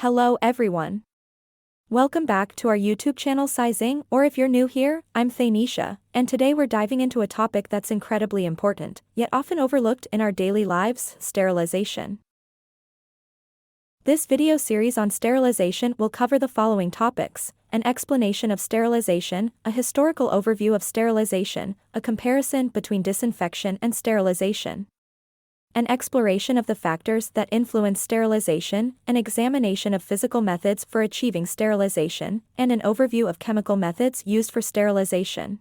Hello everyone. Welcome back to our YouTube channel Sizing, or if you're new here, I'm Thanisha, and today we're diving into a topic that's incredibly important, yet often overlooked in our daily lives: sterilization. This video series on sterilization will cover the following topics: an explanation of sterilization, a historical overview of sterilization, a comparison between disinfection and sterilization, an exploration of the factors that influence sterilization, an examination of physical methods for achieving sterilization, and an overview of chemical methods used for sterilization.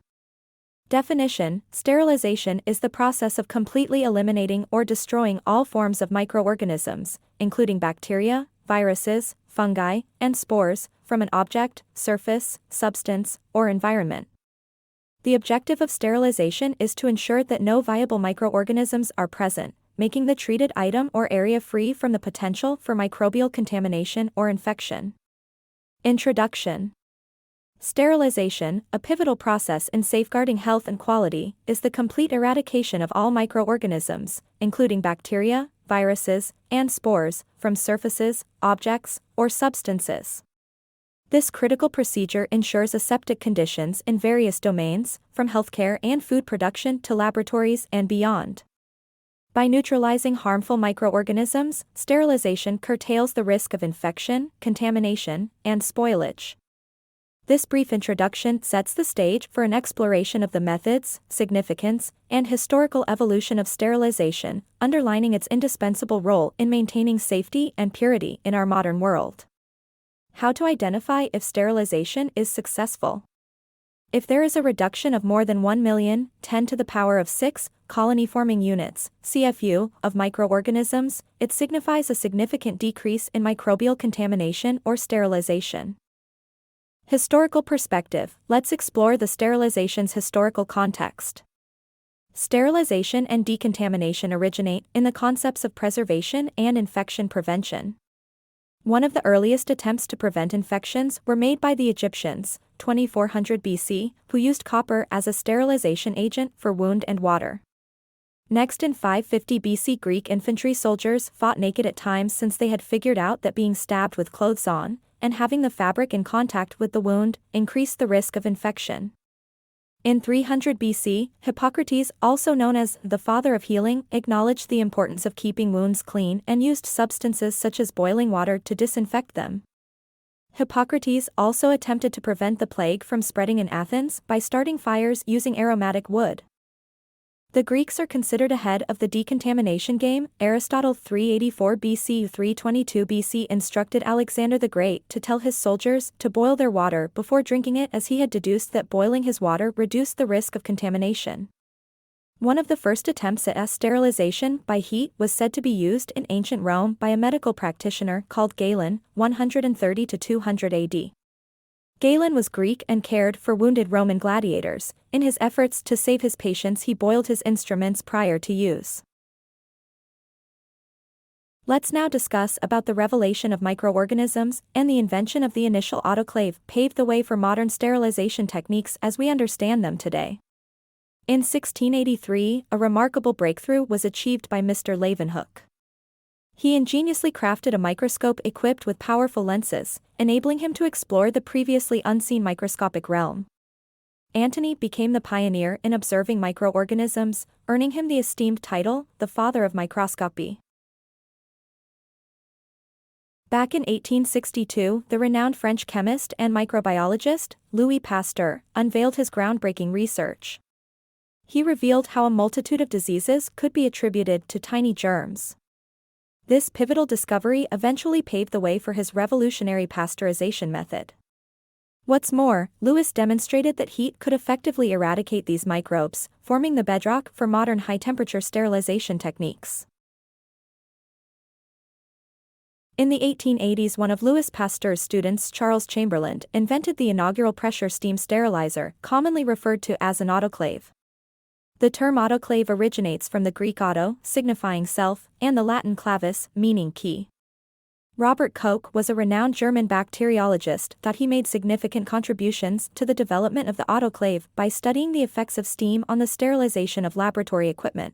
Definition: sterilization is the process of completely eliminating or destroying all forms of microorganisms, including bacteria, viruses, fungi, and spores, from an object, surface, substance, or environment. The objective of sterilization is to ensure that no viable microorganisms are present, making the treated item or area free from the potential for microbial contamination or infection. Introduction. Sterilization, a pivotal process in safeguarding health and quality, is the complete eradication of all microorganisms, including bacteria, viruses, and spores, from surfaces, objects, or substances. This critical procedure ensures aseptic conditions in various domains, from healthcare and food production to laboratories and beyond. By neutralizing harmful microorganisms, sterilization curtails the risk of infection, contamination, and spoilage. This brief introduction sets the stage for an exploration of the methods, significance, and historical evolution of sterilization, underlining its indispensable role in maintaining safety and purity in our modern world. How to identify if sterilization is successful. If there is a reduction of more than 1,010⁶ colony-forming units, CFU, of microorganisms, it signifies a significant decrease in microbial contamination or sterilization. Historical perspective: let's explore the sterilization's historical context. Sterilization and decontamination originate in the concepts of preservation and infection prevention. One of the earliest attempts to prevent infections were made by the Egyptians, 2400 BC, who used copper as a sterilization agent for wound and water. Next, in 550 BC, Greek infantry soldiers fought naked at times since they had figured out that being stabbed with clothes on, and having the fabric in contact with the wound, increased the risk of infection. In 300 BC, Hippocrates, also known as the father of healing, acknowledged the importance of keeping wounds clean and used substances such as boiling water to disinfect them. Hippocrates also attempted to prevent the plague from spreading in Athens by starting fires using aromatic wood. The Greeks are considered ahead of the decontamination game. Aristotle, 384 BC 322 BC, instructed Alexander the Great to tell his soldiers to boil their water before drinking it, as he had deduced that boiling his water reduced the risk of contamination. One of the first attempts at sterilization by heat was said to be used in ancient Rome by a medical practitioner called Galen, 130 to 200 AD. Galen was Greek and cared for wounded Roman gladiators. In his efforts to save his patients, he boiled his instruments prior to use. Let's now discuss about the revelation of microorganisms, and the invention of the initial autoclave paved the way for modern sterilization techniques as we understand them today. In 1683, a remarkable breakthrough was achieved by Mr. Leeuwenhoek. He ingeniously crafted a microscope equipped with powerful lenses, enabling him to explore the previously unseen microscopic realm. Antony became the pioneer in observing microorganisms, earning him the esteemed title, the father of microscopy. Back in 1862, the renowned French chemist and microbiologist, Louis Pasteur, unveiled his groundbreaking research. He revealed how a multitude of diseases could be attributed to tiny germs. This pivotal discovery eventually paved the way for his revolutionary pasteurization method. What's more, Louis demonstrated that heat could effectively eradicate these microbes, forming the bedrock for modern high-temperature sterilization techniques. In the 1880s, one of Louis Pasteur's students, Charles Chamberlain, invented the inaugural pressure steam sterilizer, commonly referred to as an autoclave. The term autoclave originates from the Greek auto, signifying self, and the Latin clavis, meaning key. Robert Koch was a renowned German bacteriologist that he made significant contributions to the development of the autoclave by studying the effects of steam on the sterilization of laboratory equipment.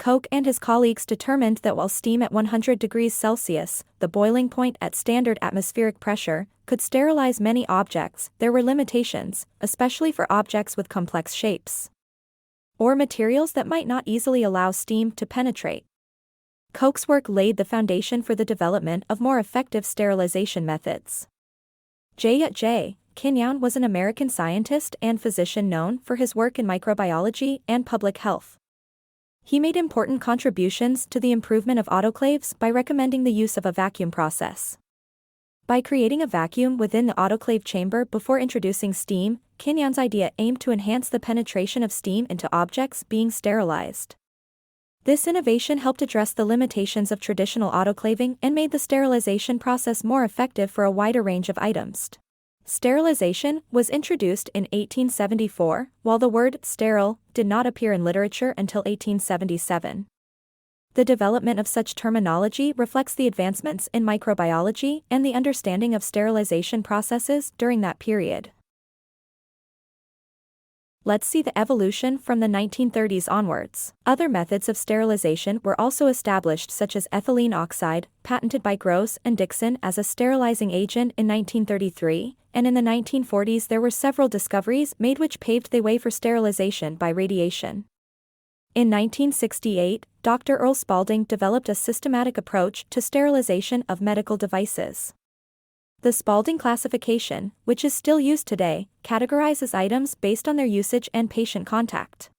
Koch and his colleagues determined that while steam at 100 degrees Celsius, the boiling point at standard atmospheric pressure, could sterilize many objects, there were limitations, especially for objects with complex shapes or materials that might not easily allow steam to penetrate. Koch's work laid the foundation for the development of more effective sterilization methods. J. Kinyoun was an American scientist and physician known for his work in microbiology and public health. He made important contributions to the improvement of autoclaves by recommending the use of a vacuum process. By creating a vacuum within the autoclave chamber before introducing steam, Kinyoun's idea aimed to enhance the penetration of steam into objects being sterilized. This innovation helped address the limitations of traditional autoclaving and made the sterilization process more effective for a wider range of items. Sterilization was introduced in 1874, while the word sterile did not appear in literature until 1877. The development of such terminology reflects the advancements in microbiology and the understanding of sterilization processes during that period. Let's see the evolution from the 1930s onwards. Other methods of sterilization were also established, such as ethylene oxide, patented by Gross and Dixon as a sterilizing agent in 1933, and in the 1940s there were several discoveries made which paved the way for sterilization by radiation. In 1968, Dr. Earl Spalding developed a systematic approach to sterilization of medical devices. The Spalding classification, which is still used today, categorizes items based on their usage and patient contact.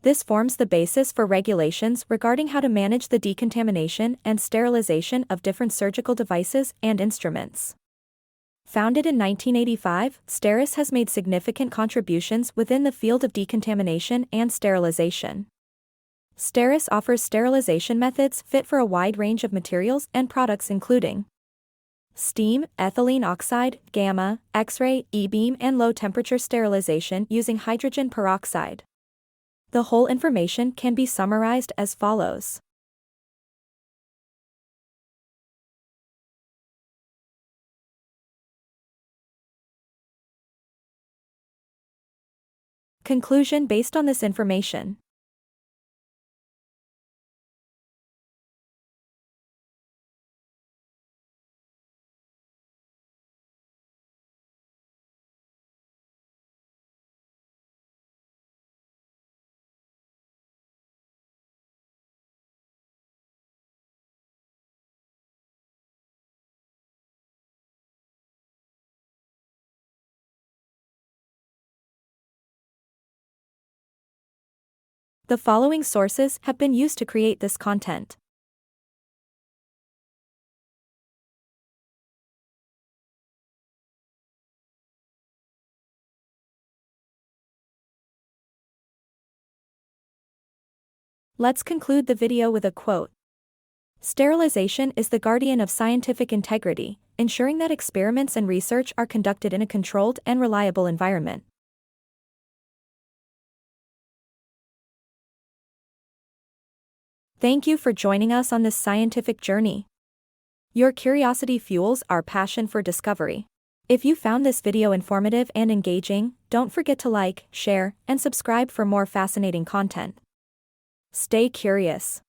This forms the basis for regulations regarding how to manage the decontamination and sterilization of different surgical devices and instruments. Founded in 1985, STERIS has made significant contributions within the field of decontamination and sterilization. STERIS offers sterilization methods fit for a wide range of materials and products including steam, ethylene oxide, gamma, X-ray, E-beam and low-temperature sterilization using hydrogen peroxide. The whole information can be summarized as follows. Conclusion based on this information. The following sources have been used to create this content. Let's conclude the video with a quote. Sterilization is the guardian of scientific integrity, ensuring that experiments and research are conducted in a controlled and reliable environment. Thank you for joining us on this scientific journey. Your curiosity fuels our passion for discovery. If you found this video informative and engaging, don't forget to like, share, and subscribe for more fascinating content. Stay curious.